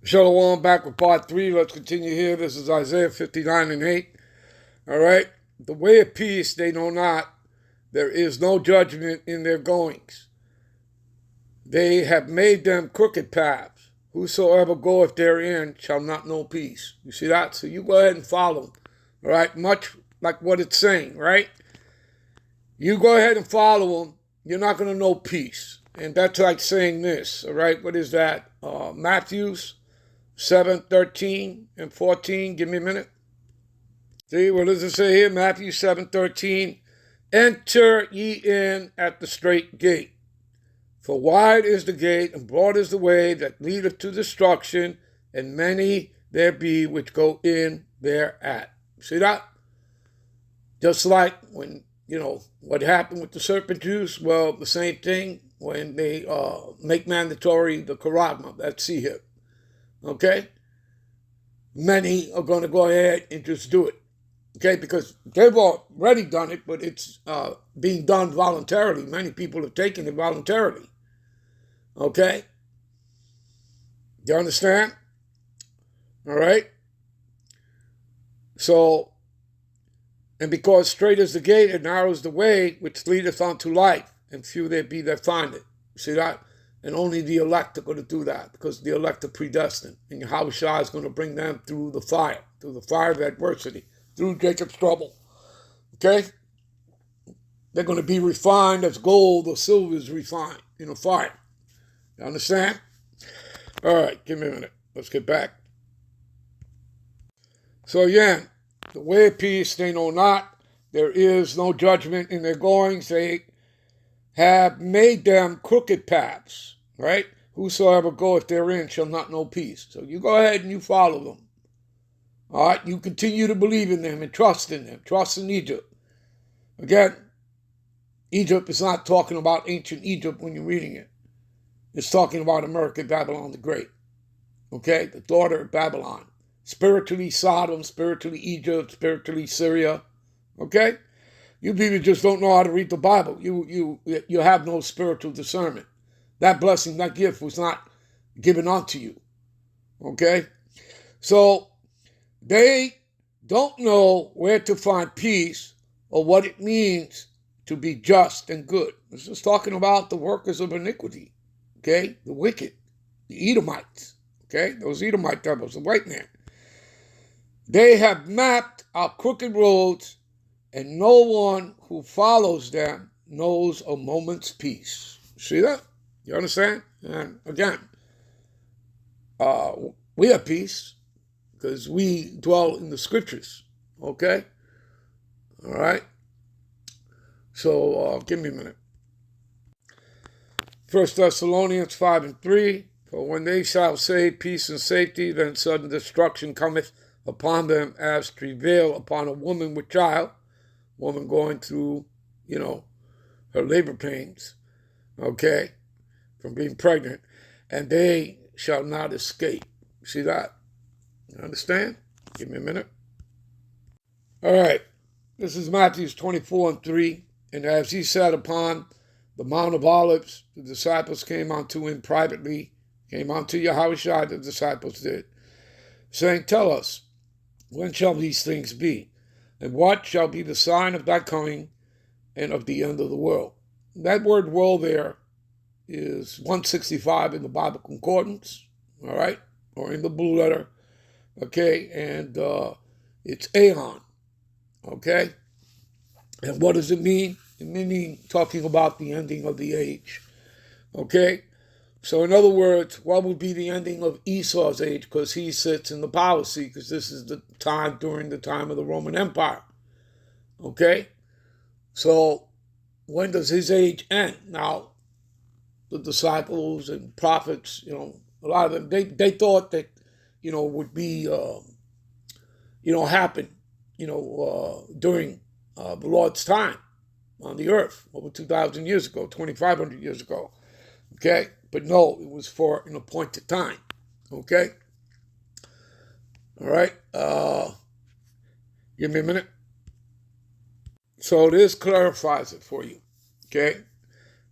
Shalom, back with part 3. Let's continue here. This is Isaiah 59 and 8. All right. The way of peace they know not. There is no judgment in their goings. They have made them crooked paths. Whosoever goeth therein shall not know peace. You see that? So you go ahead and follow them. All right. Much like what it's saying, right? You go ahead and follow them. You're not going to know peace. And that's like saying this. All right. What is that? Matthew's 7, 13, and 14. Give me a minute. See, what does it say here? Matthew 7, 13. Enter ye in at the straight gate. For wide is the gate, and broad is the way that leadeth to destruction, and many there be which go in thereat. See that? Just like when, what happened with the serpent juice, well, the same thing when they make mandatory the karagma, that sihir. Okay? Many are going to go ahead and just do it. Okay? Because they've already done it, but it's being done voluntarily. Many people have taken it voluntarily. Okay? You understand? All right? So, and because straight is the gate and narrow is the way which leadeth unto life, and few there be that find it. See that? And only the elect are going to do that, because the elect are predestined. And Yahushua is going to bring them through the fire of adversity, through Jacob's trouble. Okay? They're going to be refined as gold or silver is refined in a fire. You understand? All right, give me a minute. Let's get back. So again, the way of peace they know not. There is no judgment in their goings. They have made them crooked paths, right? Whosoever goeth therein shall not know peace. So you go ahead and you follow them. All right? You continue to believe in them and trust in them. Trust in Egypt. Again, Egypt is not talking about ancient Egypt when you're reading it. It's talking about America, Babylon the Great. Okay? The daughter of Babylon. Spiritually Sodom, spiritually Egypt, spiritually Syria. Okay? You people just don't know how to read the Bible. You have no spiritual discernment. That blessing, that gift was not given unto you. Okay? So they don't know where to find peace or what it means to be just and good. This is talking about the workers of iniquity. Okay? The wicked. The Edomites. Okay? Those Edomite devils, the white man. They have mapped our crooked roads, and no one who follows them knows a moment's peace. See that? You understand? And again, we have peace because we dwell in the scriptures. Okay? All right? So give me a minute. 1 Thessalonians 5 and 3. For when they shall say peace and safety, then sudden destruction cometh upon them as travail upon a woman with child. Woman going through, her labor pains, okay, from being pregnant, and they shall not escape. See that? You understand? Give me a minute. All right. This is Matthew 24 and 3. And as he sat upon the Mount of Olives, the disciples came unto him privately, came unto Yahushua, the disciples did, saying, Tell us, when shall these things be? And what shall be the sign of thy coming and of the end of the world? That word world there is 165 in the Bible Concordance, all right, or in the blue letter, okay, and it's aeon, okay? And what does it mean? It means talking about the ending of the age, okay? So in other words, what would be the ending of Esau's age? Because he sits in the power seat, because this is the time during the time of the Roman Empire. Okay? So when does his age end? Now, the disciples and prophets, a lot of them, they thought that, would be, happen, during the Lord's time on the earth over 2,000 years ago, 2,500 years ago. Okay? But no, it was for an appointed time. Okay? All right? Give me a minute. So this clarifies it for you. Okay?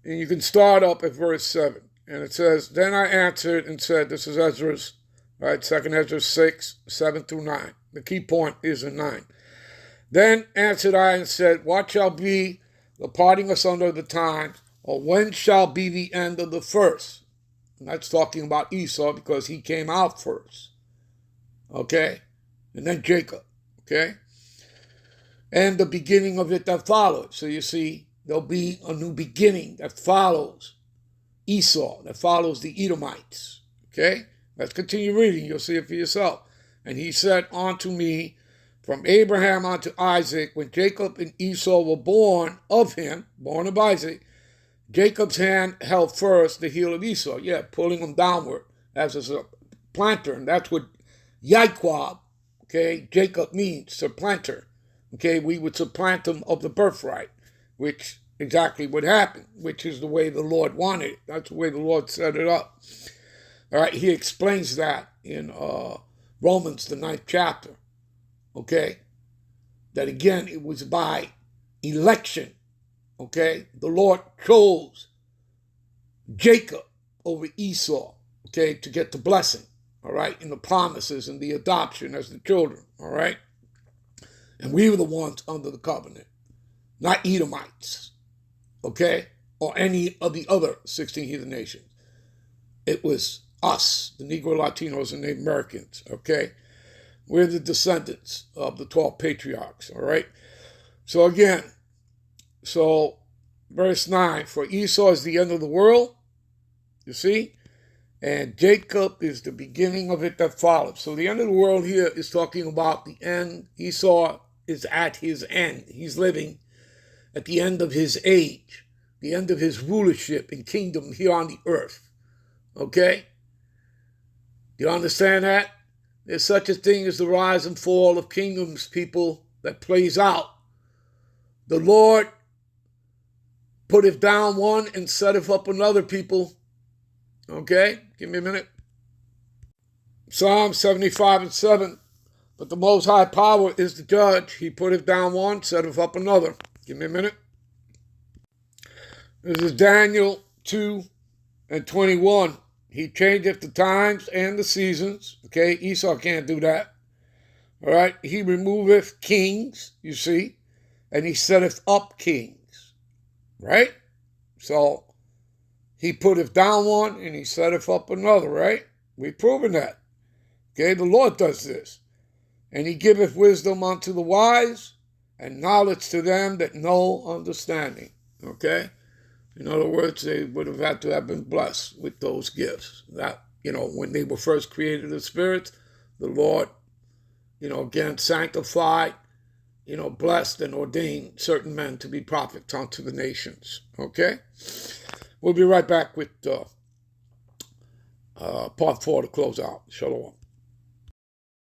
And you can start up at verse 7. And it says, Then I answered and said, this is Ezra's All right, 2 Ezra 6, 7 through 9. The key point is in 9. Then answered I and said, what shall be the parting asunder of the times, or when shall be the end of the first? And that's talking about Esau because he came out first. Okay? And then Jacob. Okay? And the beginning of it that followed. So you see, there'll be a new beginning that follows Esau, that follows the Edomites. Okay? Let's continue reading. You'll see it for yourself. And he said unto me, from Abraham unto Isaac, when Jacob and Esau were born of him, born of Isaac, Jacob's hand held first the heel of Esau. Yeah, pulling him downward as a supplanter. And that's what Yaquab, okay, Jacob means, supplanter. Okay, we would supplant him of the birthright, which exactly what happened, which is the way the Lord wanted it. That's the way the Lord set it up. All right, he explains that in Romans, the 9th chapter. Okay, that again, it was by election. Okay, the Lord chose Jacob over Esau, okay, to get the blessing, all right, and the promises and the adoption as the children, all right? And we were the ones under the covenant, not Edomites, okay, or any of the other 16 heathen nations. It was us, the Negro Latinos and Native Americans, okay? We're the descendants of the 12 patriarchs, all right? So again, verse 9, for Esau is the end of the world, you see? And Jacob is the beginning of it that follows. So the end of the world here is talking about the end. Esau is at his end. He's living at the end of his age, the end of his rulership and kingdom here on the earth, okay? Do you understand that? There's such a thing as the rise and fall of kingdoms, people, that plays out. The Lord putteth down one and setteth up another, people. Okay? Give me a minute. Psalm 75 and 7. But the Most High power is the judge. He putteth down one, setteth up another. Give me a minute. This is Daniel 2 and 21. He changeth the times and the seasons. Okay, Esau can't do that. All right, he removeth kings, you see, and he setteth up kings. Right? So, he putteth down one and he setteth up another, right? We've proven that. Okay, the Lord does this. And he giveth wisdom unto the wise and knowledge to them that know understanding. Okay? In other words, they would have had to have been blessed with those gifts. That, when they were first created as spirits, the Lord, again, sanctified, blessed and ordained certain men to be prophets unto the nations. Okay? We'll be right back with part 4 to close out. Shalom.